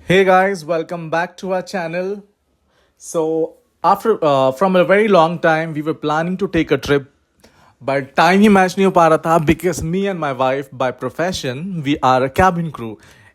Hey guys, welcome back to our channel. So, after from a very long time, we were planning to take a trip, but time he match नहीं हो पा रहा था because me and my wife, by profession, we are a cabin crew,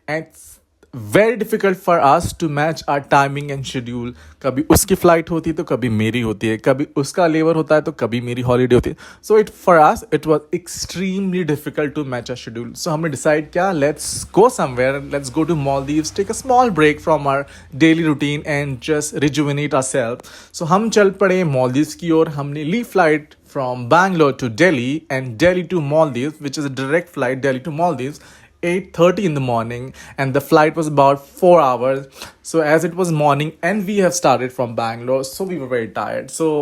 and it's very difficult for us to match our timing and schedule. कभी उसकी flight होती है तो कभी मेरी होती है, कभी उसका लेवर होता है तो कभी मेरी holiday होती है. So it for us it was extremely difficult to match our schedule. So हमने decide क्या, let's go somewhere, let's go to Maldives, take a small break from our daily routine and just rejuvenate ourselves. So हम चल पड़े Maldives की ओर. हमने ली flight from Bangalore to Delhi and Delhi to Maldives, which is a direct flight Delhi to Maldives. 8:30 in the morning, and the flight was about 4 hours. So as it was morning and we have started from Bangalore, so we were very tired. So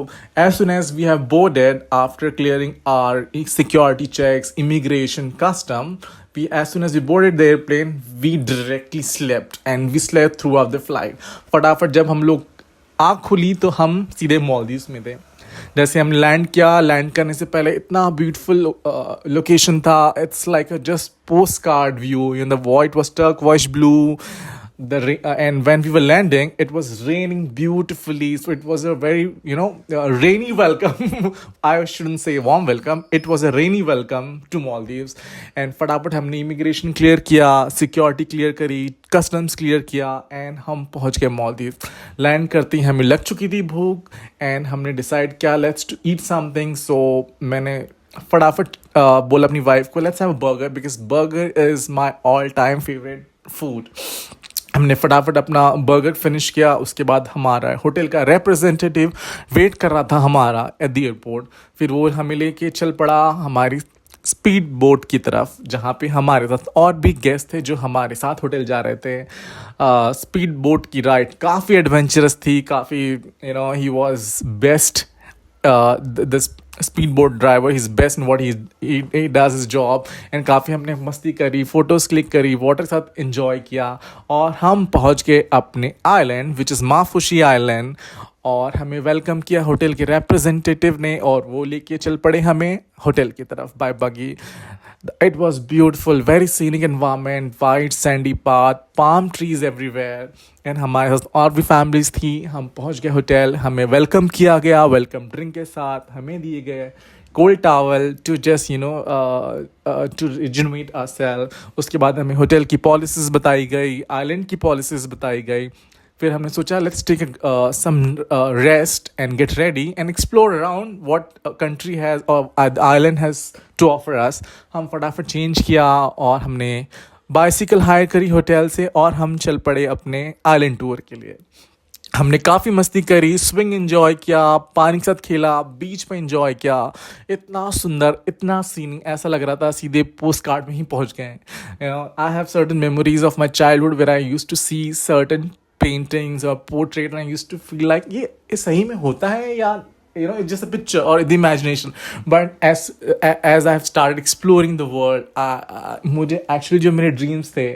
as soon as we have boarded, after clearing our security checks, immigration, custom, we as soon as we boarded the airplane, we directly slept, and we slept throughout the flight. फटाफट जब हम लोग आँख खुली तो हम सीधे Maldives में थे. जैसे हमने लैंड किया, लैंड करने से पहले इतना ब्यूटीफुल लोकेशन था. It's like just postcard view. You know the water was turquoise blue. And when we were landing, it was raining beautifully, so it was a very rainy welcome. I shouldn't say warm welcome, it was a rainy welcome to Maldives. And फटाफट हमने immigration clear किया, security clear करी, customs clear किया, and हम पहुंच गए Maldives. Land करते ही हमें लग चुकी थी भूख, एंड हमने डिसाइड किया लेट्स टू ईट समथिंग. सो मैंने फटाफट बोला अपनी वाइफ को, let's have a burger, because burger is my all time favourite food. हमने फटाफट अपना बर्गर फिनिश किया. उसके बाद हमारा होटल का रिप्रेजेंटेटिव वेट कर रहा था हमारा एट द एयरपोर्ट. फिर वो हमें लेके चल पड़ा हमारी स्पीड बोट की तरफ, जहाँ पे हमारे साथ और भी गेस्ट थे जो हमारे साथ होटल जा रहे थे. स्पीड बोट की राइड काफ़ी एडवेंचरस थी, काफ़ी he was best. The speedboat driver, he's best in what he does his job. And काफ़ी हमने मस्ती करी, फोटोज़ क्लिक करी, वाटर के साथ इन्जॉय किया, और हम पहुंच गए अपने island which is Maafushi island. और हमें वेलकम किया होटल के रिप्रेजेंटेटिव ने, और वो लेके चल पड़े हमें होटल की तरफ बाय बगी. It was beautiful, very scenic environment, wide sandy path, palm trees everywhere. And हमारे साथ और भी फैमिलीज थी. हम पहुंच गए होटल, हमें वेलकम किया गया. वेलकम ड्रिंक के साथ हमें दिए गए cold towel to just to rejuvenate ourself. उसके बाद हमें होटल की पॉलिसीज़ बताई गई, आइलैंड की पॉलिसीज़ बताई गई. फिर हमने सोचा let's take some rest and get ready and explore around what country has or island has to offer us. हम फटाफट चेंज किया और हमने बाइसिकल हायर करी होटल से, और हम चल पड़े अपने आइलैंड टूर के लिए. हमने काफ़ी मस्ती करी, स्विंग एंजॉय किया, पानी के साथ खेला, बीच पे एंजॉय किया. इतना सुंदर, इतना सीनिंग, ऐसा लग रहा था सीधे पोस्ट कार्ड में ही पहुंच गए. I have certain memories of my childhood where I used to see certain paintings और portrait, and I used to feel like ये सही में होता है, या it's just a picture or the imagination. But as I have started exploring the world, मुझे actually जो मेरे dreams थे,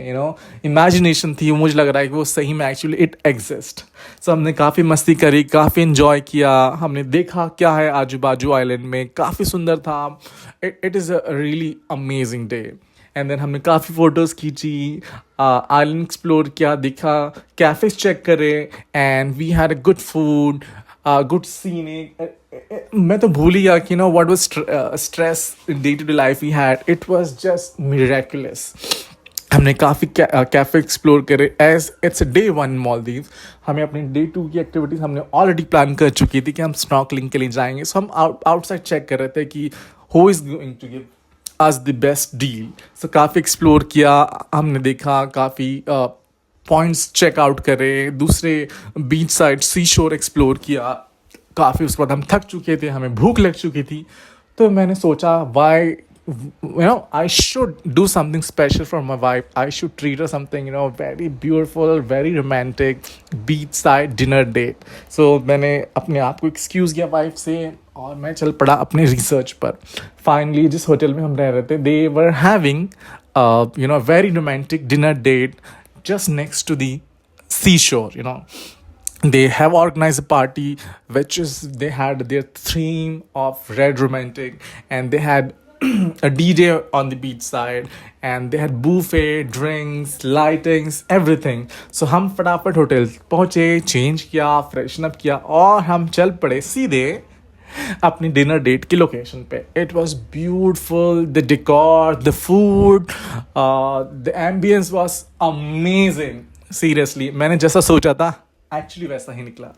imagination थी, मुझे लग रहा है कि वो सही में actually it exists. So हमने काफ़ी मस्ती करी, काफ़ी enjoy किया. हमने देखा क्या है आजू बाजू आइलैंड में, काफ़ी सुंदर था. It is a really amazing day. And then हमने काफ़ी फ़ोटोज़ खींची, आइलैंड एक्सप्लोर किया, देखा, कैफ़ेज चेक करे, and we had a good food, good scenic. मैं तो भूल ही गया कि what was stress in day to day life we had. It was just miraculous. हमने काफ़ी कैफ़े एक्सप्लोर करे. एज इट्स डे 1 मालदीव, हमें अपने डे 2 की एक्टिविटीज़ हमने ऑलरेडी प्लान कर चुकी थी कि हम स्नॉर्कलिंग के लिए जाएंगे. सो हम आउटसाइड चेक कर रहे थे कि who is going to give us the best deal. So काफ़ी एक्सप्लोर किया, हमने देखा, काफ़ी पॉइंट्स चेकआउट करे, दूसरे बीच साइड सी शोर एक्सप्लोर किया काफ़ी. उसके बाद हम थक चुके थे, हमें भूख लग चुकी थी. तो मैंने सोचा Y I should do something special for my wife. I should treat her something very beautiful, very romantic beachside dinner date. So मैंने अपने आप को एक्सक्यूज़ किया वाइफ से, और मैं चल पड़ा अपने रिसर्च पर. फाइनली जिस होटल में हम रह रहे थे, they were having a very romantic dinner date just next to the seashore. They have organized a party which is they had their theme of red romantic, and they had a DJ on the beach side, and they had buffet, drinks, lightings, everything. So हम फटाफट hotel पहुंचे, change किया, freshen up किया और हम चल पड़े सीधे अपनी डिनर डेट की लोकेशन पे. It was beautiful, the decor, the food, the ambience was amazing. Seriously मैंने जैसा सोचा था एक्चुअली वैसा ही निकला.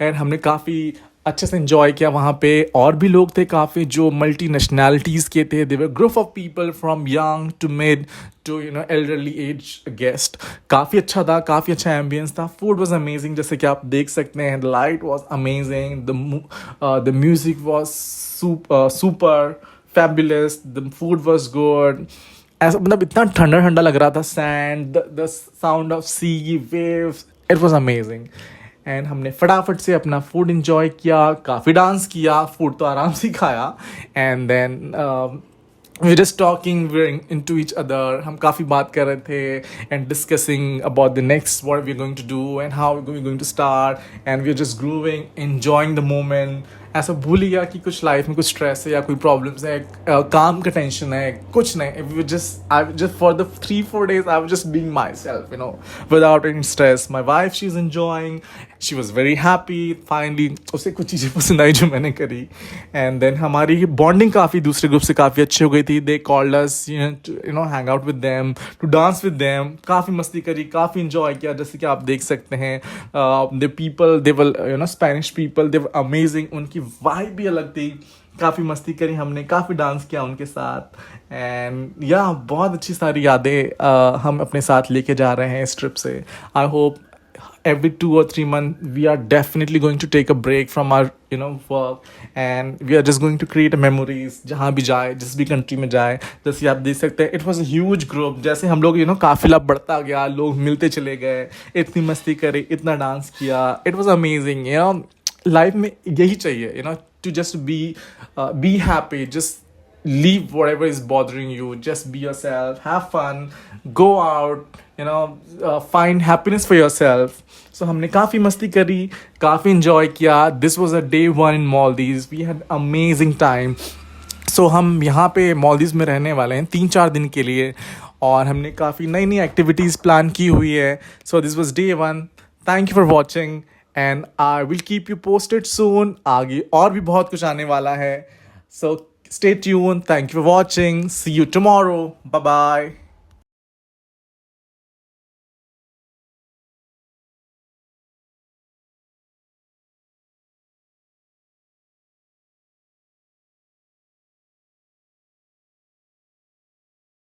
एंड हमने काफ़ी अच्छे से इन्जॉय किया वहाँ पे. और भी लोग थे काफ़ी जो मल्टी नेशनैलिटीज़ के थे. There were group of people from young to mid to elderly age guest. काफ़ी अच्छा था, काफ़ी अच्छा एम्बियंस था. फूड वॉज अमेजिंग जैसे कि आप देख सकते हैं. The light was amazing, the music was super fabulous, the food was good. ऐसा मतलब इतना ठंडा ठंडा लग रहा था. Sand, the sound of sea waves, it was amazing. And हमने फटाफट से अपना फूड इन्जॉय किया, काफ़ी डांस किया, फूड तो आराम से खाया. And then we just talking into each other. हम काफ़ी बात कर रहे थे and discussing about the next what we are going to do and how we going to start. And we are just grooving, enjoying the moment. ऐसा भूल ही गया कि कुछ लाइफ में कुछ स्ट्रेस है या कोई प्रॉब्लम्स है, काम का टेंशन है, कुछ नहीं. Just for the 3-4 days I was just being myself, without any stress. My wife, she's enjoying, she was very happy. Finally उसे कुछ चीज़ें पसंद आई जो मैंने करी. एंड देन हमारी बॉन्डिंग काफ़ी दूसरे ग्रुप से काफ़ी अच्छी हो गई थी. They called us hang out with them, to dance with them. काफ़ी मस्ती करी, काफ़ी इंजॉय किया. जैसे कि आप देख सकते हैं the people, they were Spanish people, they were amazing. उनकी वाइब भी अलग थी. काफ़ी मस्ती करी हमने, काफ़ी डांस किया उनके साथ. एंड या बहुत अच्छी सारी यादें हम अपने साथ लेके जा रहे हैं इस ट्रिप से. I hope every 2 or 3 months we are definitely going to take a break from our work, and we are just going to create memories जहाँ भी जाए, जिस भी कंट्री में जाए. जैसे आप देख सकते हैं it was a huge group. जैसे हम लोग काफिला बढ़ता गया, लोग मिलते चले गए, इतनी मस्ती करी, इतना डांस किया. It was amazing. लाइफ में यही चाहिए, to just be happy, just leave whatever is bothering you, just be yourself, have fun, go out, find happiness for yourself. So हमने काफ़ी मस्ती करी, काफ़ी enjoy किया. This was a day 1 in Maldives. We had amazing time. So हम यहाँ पे मालदीव्स में रहने वाले हैं 3-4 दिन के लिए, और हमने काफ़ी नई नई एक्टिविटीज़ प्लान की हुई है. So this was day 1. Thank you for watching and I will keep you posted soon. आगे और भी बहुत कुछ आने वाला है. So stay tuned. Thank you for watching. See you tomorrow. Bye bye.